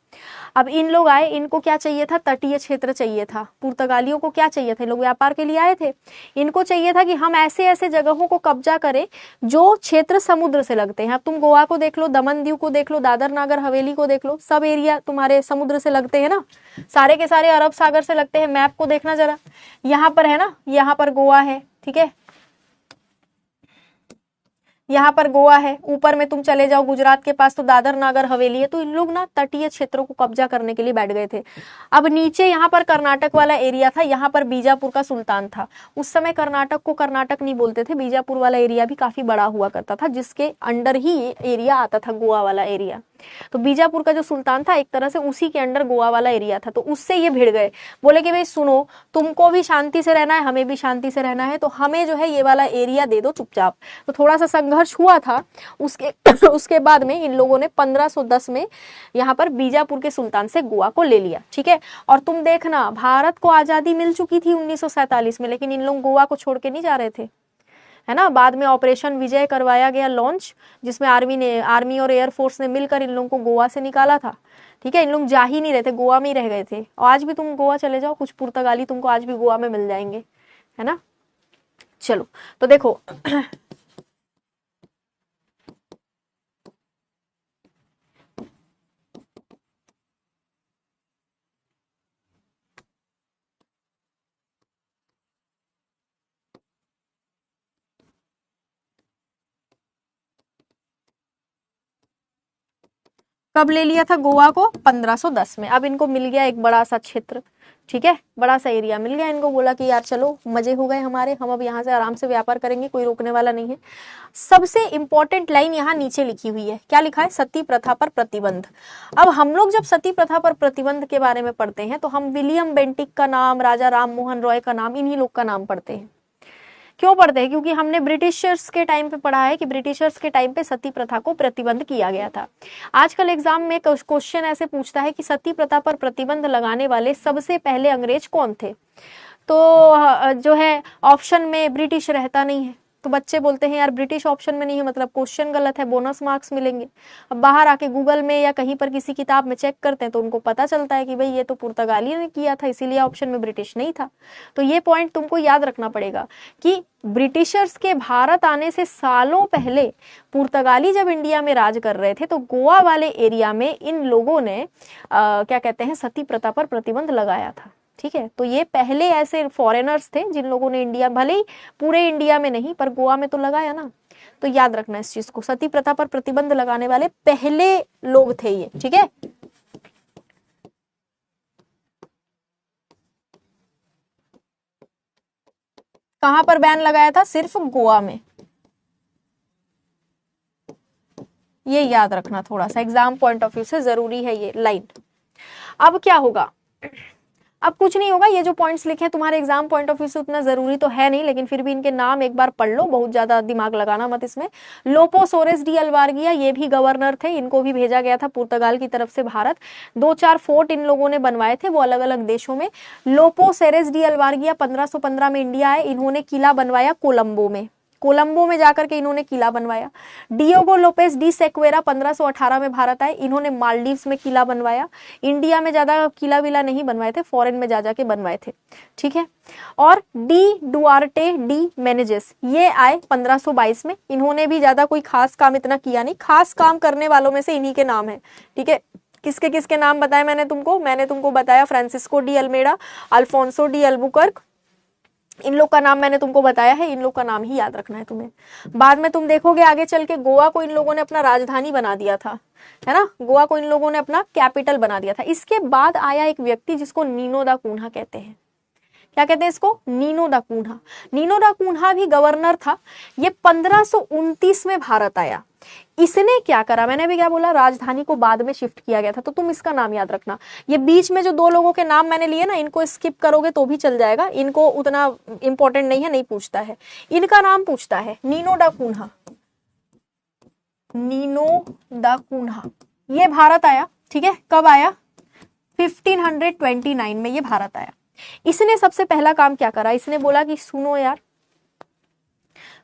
अब इन लोग आए, इनको क्या चाहिए था, तटीय क्षेत्र चाहिए था। पुर्तगालियों को क्या चाहिए था, लोग व्यापार के लिए आए थे, इनको चाहिए था कि हम ऐसे ऐसे जगहों को कब्जा करें जो क्षेत्र समुद्र से लगते हैं। अब तुम गोवा को देख लो, दमन दीव को देख लो, दादर नागर हवेली को देख लो, सब एरिया तुम्हारे समुद्र से लगते हैं ना, सारे के सारे अरब सागर से लगते हैं। मैप को देखना जरा, यहाँ पर है ना, यहाँ पर गोवा है, ठीक है, यहाँ पर गोवा है, ऊपर में तुम चले जाओ गुजरात के पास तो दादर नागर हवेली है। तो इन लोग ना तटीय क्षेत्रों को कब्जा करने के लिए बैठ गए थे। अब नीचे यहाँ पर कर्नाटक वाला एरिया था, यहाँ पर बीजापुर का सुल्तान था। उस समय कर्नाटक को कर्नाटक नहीं बोलते थे, बीजापुर वाला एरिया भी काफी बड़ा हुआ करता था, जिसके अंडर ही एरिया आता था गोवा वाला एरिया। तो बीजापुर का जो सुल्तान था एक तरह से उसी के अंडर गोवा वाला एरिया था। तो उससे ये भिड़ गए, बोले कि भाई सुनो, तुमको भी शांति से रहना है, हमें भी शांति से रहना है, तो हमें जो है ये वाला एरिया दे दो चुपचाप। तो थोड़ा सा संघर्ष हुआ था। उसके बाद में इन लोगों ने 1510 में यहाँ पर बीजापुर के सुल्तान से गोवा को ले लिया। ठीक है, और तुम देखना भारत को आजादी मिल चुकी थी 1947 में, लेकिन इन लोग गोवा को छोड़ के नहीं जा रहे थे, है ना। बाद में ऑपरेशन विजय करवाया गया लॉन्च, जिसमें आर्मी और एयरफोर्स ने मिलकर इन लोगों को गोवा से निकाला था। ठीक है, इन लोग जा ही नहीं रहे थे, गोवा में ही रह गए थे। और आज भी तुम गोवा चले जाओ, कुछ पुर्तगाली तुमको आज भी गोवा में मिल जाएंगे, है ना। चलो तो देखो कब ले लिया था गोवा को? 1510 में। अब इनको मिल गया एक बड़ा सा क्षेत्र, ठीक है, बड़ा सा एरिया मिल गया इनको। बोला कि यार चलो मजे हो गए हमारे, हम अब यहाँ से आराम से व्यापार करेंगे, कोई रोकने वाला नहीं है। सबसे इंपॉर्टेंट लाइन यहाँ नीचे लिखी हुई है, क्या लिखा है? सती प्रथा पर प्रतिबंध। अब हम लोग जब सती प्रथा पर प्रतिबंध के बारे में पढ़ते हैं तो हम विलियम बेंटिक का नाम, राजा राम मोहन रॉय का नाम, इन्हीं लोग का नाम पढ़ते हैं। क्यों पढ़ते हैं? क्योंकि हमने ब्रिटिशर्स के टाइम पे पढ़ा है कि ब्रिटिशर्स के टाइम पे सती प्रथा को प्रतिबंध किया गया था। आजकल एग्जाम में क्वेश्चन ऐसे पूछता है कि सती प्रथा पर प्रतिबंध लगाने वाले सबसे पहले अंग्रेज कौन थे? तो जो है ऑप्शन में ब्रिटिश रहता नहीं है, तो बच्चे बोलते हैं यार ब्रिटिश ऑप्शन में नहीं है, मतलब क्वेश्चन गलत है, बोनस मार्क्स मिलेंगे। अब बाहर आके गूगल में या कहीं पर किसी किताब में चेक करते हैं तो उनको पता चलता है कि भाई ये तो पुर्तगाली ने किया था, इसीलिए ऑप्शन में ब्रिटिश नहीं था। तो ये पॉइंट तुमको याद रखना पड़ेगा कि ब्रिटिशर्स के भारत आने से सालों पहले पुर्तगाली जब इंडिया में राज कर रहे थे तो गोवा वाले एरिया में इन लोगों ने क्या कहते हैं, सती प्रथा पर प्रतिबंध लगाया था। ठीक है, तो ये पहले ऐसे फॉरेनर्स थे जिन लोगों ने इंडिया, भले ही पूरे इंडिया में नहीं पर गोवा में तो लगाया ना। तो याद रखना इस चीज को, सती प्रथा पर प्रतिबंध लगाने वाले पहले लोग थे ये। ठीक है, कहां पर बैन लगाया था? सिर्फ गोवा में। ये याद रखना, थोड़ा सा एग्जाम पॉइंट ऑफ व्यू से जरूरी है ये लाइन। अब क्या होगा? अब कुछ नहीं होगा, ये जो पॉइंट्स लिखे हैं तुम्हारे एग्जाम पॉइंट ऑफ व्यू से उतना जरूरी तो है नहीं, लेकिन फिर भी इनके नाम एक बार पढ़ लो, बहुत ज्यादा दिमाग लगाना मत इसमें। लोपो सोरेस डी अल्वार्गिया, ये भी गवर्नर थे, इनको भी भेजा गया था पुर्तगाल की तरफ से भारत। 2-4 फोर्ट इन लोगों ने बनवाए थे, वो अलग अलग देशों में। लोपो सोरेस डी अल्वार्गिया 1515 में इंडिया आए, इन्होंने किला बनवाया कोलंबो में। कोलंबो में जाकर के इन्होंने किला बनवाया। डियोगो लोपेस डी सेक्वेरा 1518 में भारत आए, इन्होंने मालदीव्स में किला बनवाया। इंडिया में ज्यादा किला विला नहीं बनवाए थे, फॉरेन में जा जाके बनवाए थे। ठीक है, और डी डुआर्टे डी मेनेजेस ये आए 1522 में, इन्होंने भी ज्यादा कोई खास काम इतना किया नहीं, खास काम करने वालों में से इन्हीं के नाम है। ठीक है, किसके किसके नाम बताए मैंने तुमको बताया, Francisco de Almeida, Alfonso de Albuquerque, इन लोग का नाम मैंने तुमको बताया है, इन लोग का नाम ही याद रखना है तुम्हें। बाद में तुम देखोगे आगे चल के गोवा को इन लोगों ने अपना राजधानी बना दिया था, है ना, गोवा को इन लोगों ने अपना कैपिटल बना दिया था। इसके बाद आया एक व्यक्ति जिसको नीनो दा कून्हा कहते हैं। क्या कहते हैं इसको? नीनो दा कून्हा। नीनो दा कून्हा भी गवर्नर था, ये 1529 में भारत आया। इसने क्या करा, मैंने भी क्या बोला, राजधानी को बाद में शिफ्ट किया गया था, तो तुम इसका नाम याद रखना। ये बीच में जो 2 लोगों के नाम मैंने लिए ना, इनको स्किप करोगे तो भी चल जाएगा, इनको उतना इंपॉर्टेंट नहीं है, नहीं पूछता है। इनका नाम पूछता है, नीनो दा कून्हा। नीनो दा कून्हा ये भारत आया। ठीक है, कब आया? 1529 में ये भारत आया। इसने सबसे पहला काम क्या करा, इसने बोला कि सुनो यार,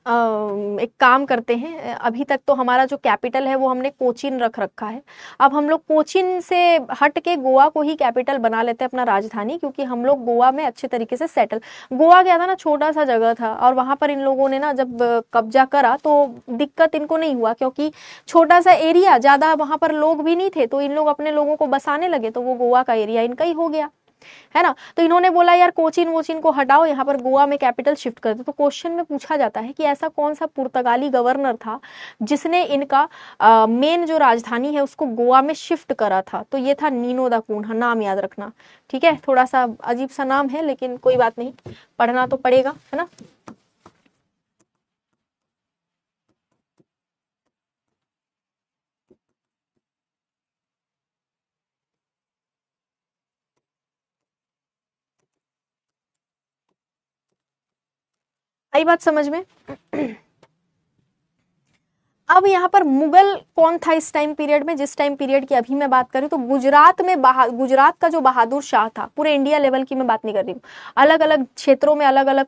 एक काम करते हैं, अभी तक तो हमारा जो कैपिटल है वो हमने कोचीन रख रखा है, अब हम लोग कोचीन से हट के गोवा को ही कैपिटल बना लेते हैं अपना राजधानी, क्योंकि हम लोग गोवा में अच्छे तरीके से सेटल। गोवा क्या था ना, छोटा सा जगह था, और वहां पर इन लोगों ने ना जब कब्जा करा तो दिक्कत इनको नहीं हुआ, क्योंकि छोटा सा एरिया, ज्यादा वहां पर लोग भी नहीं थे, तो इन लोग अपने लोगों को बसाने लगे, तो वो गोवा का एरिया इनका ही हो गया। है ना। तो इन्होंने बोला यार कोचीन वोचीन को हटाओ, यहाँ पर गोवा में कैपिटल शिफ्ट कर दो। तो क्वेश्चन में पूछा जाता है कि ऐसा कौन सा पुर्तगाली गवर्नर था जिसने इनका मेन जो राजधानी है उसको गोवा में शिफ्ट करा था। तो ये था नीनो दा कून्हा, नाम याद रखना, ठीक है। थोड़ा सा अजीब सा नाम है लेकिन कोई बात नहीं, पढ़ना तो पड़ेगा, है ना। आई बात समझ में। अब यहाँ पर मुगल कौन था इस टाइम पीरियड में, जिस टाइम पीरियड की अभी मैं बात करूँ तो गुजरात में गुजरात का जो बहादुर शाह था, पूरे इंडिया लेवल की मैं बात नहीं कर रही हूँ, अलग अलग क्षेत्रों में अलग अलग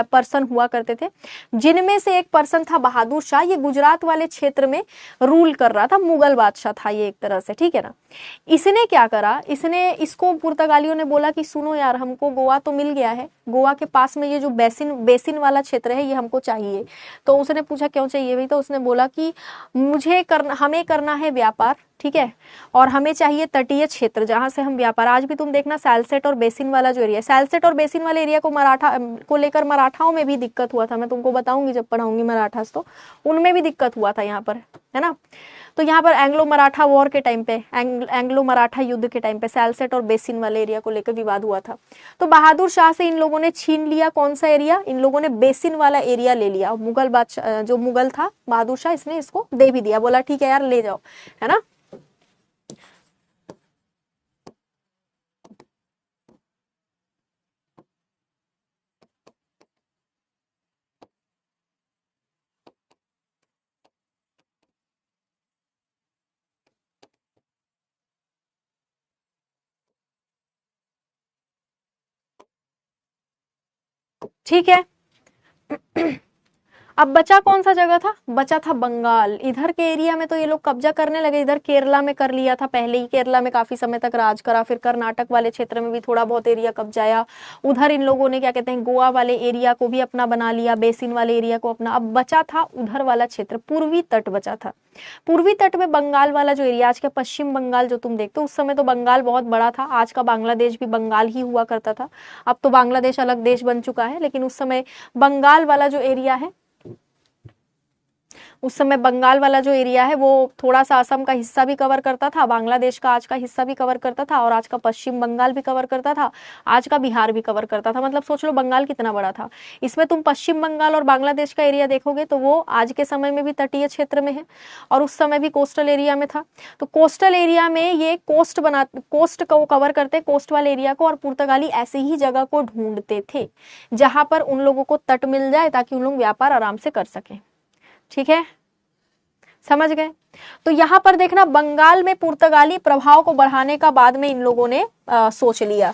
पर्सन हुआ करते थे, जिनमें से एक पर्सन था बहादुर शाह। ये गुजरात वाले क्षेत्र में रूल कर रहा था, मुगल बादशाह था ये एक तरह से, ठीक है ना। इसने क्या करा, इसको पुर्तगालियों ने बोला कि सुनो यार, हमको गोवा तो मिल गया है, गोवा के पास में ये जो बेसिन वाला क्षेत्र है ये हमको चाहिए। तो उसने पूछा क्यों चाहिए भाई, तो उसने बोला कि हमें करना है व्यापार, ठीक है, और हमें चाहिए तटीय क्षेत्र जहां से हम व्यापार। आज भी तुम देखना सैलसेट और बेसिन वाला जो एरिया, सैलसेट और बेसिन वाले एरिया को लेकर मराठाओं में भी दिक्कत हुआ था, मैं तुमको बताऊंगी जब पढ़ाऊंगी मराठास, तो उनमें भी दिक्कत हुआ था यहाँ पर, है ना। तो यहाँ पर एंग्लो मराठा वॉर के टाइम पे, एंग्लो मराठा युद्ध के टाइम पे सैलसेट और बेसिन वाले एरिया को लेकर विवाद हुआ था। तो बहादुर शाह से इन लोगों ने छीन लिया कौन सा एरिया, इन लोगों ने बेसिन वाला एरिया ले लिया। मुगल बादशाह जो मुगल था बहादुर शाह, इसने इसको दे भी दिया, बोला ठीक है यार ले जाओ, है ना। ठीक है। अब बचा कौन सा जगह था, बचा था बंगाल। इधर के एरिया में तो ये लोग कब्जा करने लगे, इधर केरला में कर लिया था पहले ही, केरला में काफी समय तक राज करा, फिर कर्नाटक वाले क्षेत्र में भी थोड़ा बहुत एरिया कब्जाया। उधर इन लोगों ने क्या कहते हैं, गोवा वाले एरिया को भी अपना बना लिया, बेसिन वाले एरिया को अपना। अब बचा था उधर वाला क्षेत्र, पूर्वी तट बचा था। पूर्वी तट में बंगाल वाला जो एरिया, आज के पश्चिम बंगाल जो तुम देखते हो, उस समय तो बंगाल बहुत बड़ा था, आज का बांग्लादेश भी बंगाल ही हुआ करता था। अब तो बांग्लादेश अलग देश बन चुका है, लेकिन उस समय बंगाल वाला जो एरिया है, उस समय बंगाल वाला जो एरिया है वो थोड़ा सा असम का हिस्सा भी कवर करता था, बांग्लादेश का आज का हिस्सा भी कवर करता था, और आज का पश्चिम बंगाल भी कवर करता था, आज का बिहार भी कवर करता था। मतलब सोच लो बंगाल कितना बड़ा था। इसमें तुम पश्चिम बंगाल और बांग्लादेश का एरिया देखोगे तो वो आज के समय में भी तटीय क्षेत्र में है, और उस समय भी कोस्टल एरिया में था। तो कोस्टल एरिया में ये कोस्ट को कवर करते, कोस्ट वाले एरिया को, और पुर्तगाली ऐसी ही जगह को ढूंढते थे जहां पर उन लोगों को तट मिल जाए ताकि उन लोग व्यापार आराम से कर सकें। ठीक है, समझ गए। तो यहां पर देखना, बंगाल में पुर्तगाली प्रभाव को बढ़ाने का बाद में इन लोगों ने सोच लिया।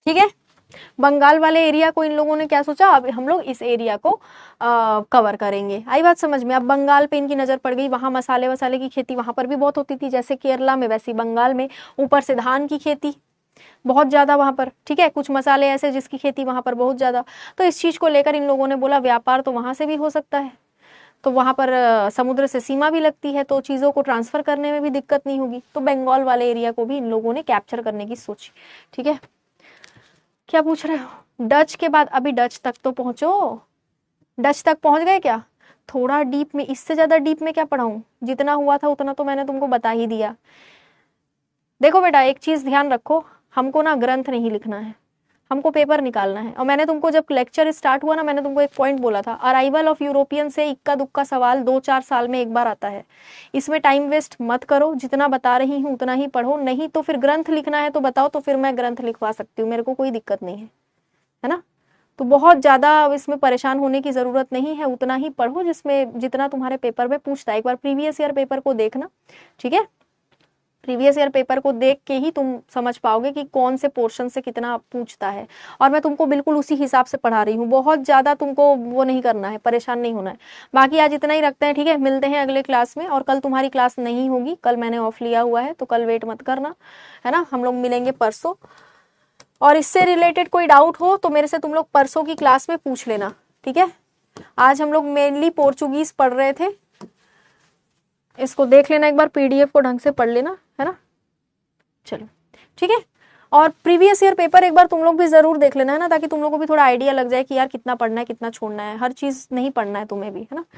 ठीक है, बंगाल वाले एरिया को इन लोगों ने क्या सोचा, अब हम लोग इस एरिया को कवर करेंगे। आई बात समझ में। अब बंगाल पे इनकी नजर पड़ गई, वहां मसाले वसाले की खेती वहां पर भी बहुत होती थी, जैसे केरला में वैसे बंगाल में, ऊपर से धान की खेती बहुत ज्यादा वहां पर। ठीक है, कुछ मसाले ऐसे जिसकी खेती वहां पर बहुत ज्यादा। तो इस चीज को लेकर इन लोगों ने बोला व्यापार तो वहां से भी हो सकता है, तो वहां पर समुद्र से सीमा भी लगती है, तो चीजों को ट्रांसफर करने में भी दिक्कत नहीं होगी। तो बंगाल वाले एरिया को भी इन लोगों ने कैप्चर करने की सोची। ठीक है, क्या पूछ रहे हो। डच के बाद अभी डच तक तो पहुंचो, डच तक पहुंच गए क्या। थोड़ा डीप में, इससे ज्यादा डीप में क्या पढ़ाऊं, जितना हुआ था उतना तो मैंने तुमको बता ही दिया। देखो बेटा, एक चीज ध्यान रखो, हमको ना ग्रंथ नहीं लिखना है, हमको पेपर निकालना है। और मैंने तुमको जब लेक्चर स्टार्ट हुआ ना, मैंने तुमको एक पॉइंट बोला था, अराइवल ऑफ यूरोपियन से इक्का दुक्का सवाल 2-4 साल में एक बार आता है। इसमें टाइम वेस्ट मत करो, जितना बता रही हूँ उतना ही पढ़ो, नहीं तो फिर ग्रंथ लिखना है तो बताओ, तो फिर मैं ग्रंथ लिखवा सकती हूँ, मेरे को कोई दिक्कत नहीं है ना। तो बहुत ज्यादा इसमें परेशान होने की जरूरत नहीं है, उतना ही पढ़ो जिसमें जितना तुम्हारे पेपर में पूछता है। एक बार प्रीवियस ईयर पेपर को देखना, ठीक है। प्रीवियस ईयर पेपर को देख के ही तुम समझ पाओगे कि कौन से पोर्शन से कितना पूछता है, और मैं तुमको बिल्कुल उसी हिसाब से पढ़ा रही हूँ। बहुत ज़्यादा तुमको वो नहीं करना है, परेशान नहीं होना है। बाकी आज इतना ही रखते हैं, ठीक है। मिलते हैं अगले क्लास में। और कल तुम्हारी क्लास नहीं होगी, कल मैंने ऑफ लिया हुआ है, तो कल वेट मत करना, है ना। हम लोग मिलेंगे परसों, और इससे रिलेटेड कोई डाउट हो तो मेरे से तुम लोग परसों की क्लास में पूछ लेना, ठीक है। आज हम लोग मेनली पोर्चुगीज पढ़ रहे थे, इसको देख लेना एक बार, पीडीएफ को ढंग से पढ़ लेना, है ना। चलो ठीक है। और प्रीवियस ईयर पेपर एक बार तुम लोग भी जरूर देख लेना, है ना, ताकि तुम लोग को भी थोड़ा आइडिया लग जाए कि यार कितना पढ़ना है कितना छोड़ना है। हर चीज नहीं पढ़ना है तुम्हें भी, है ना।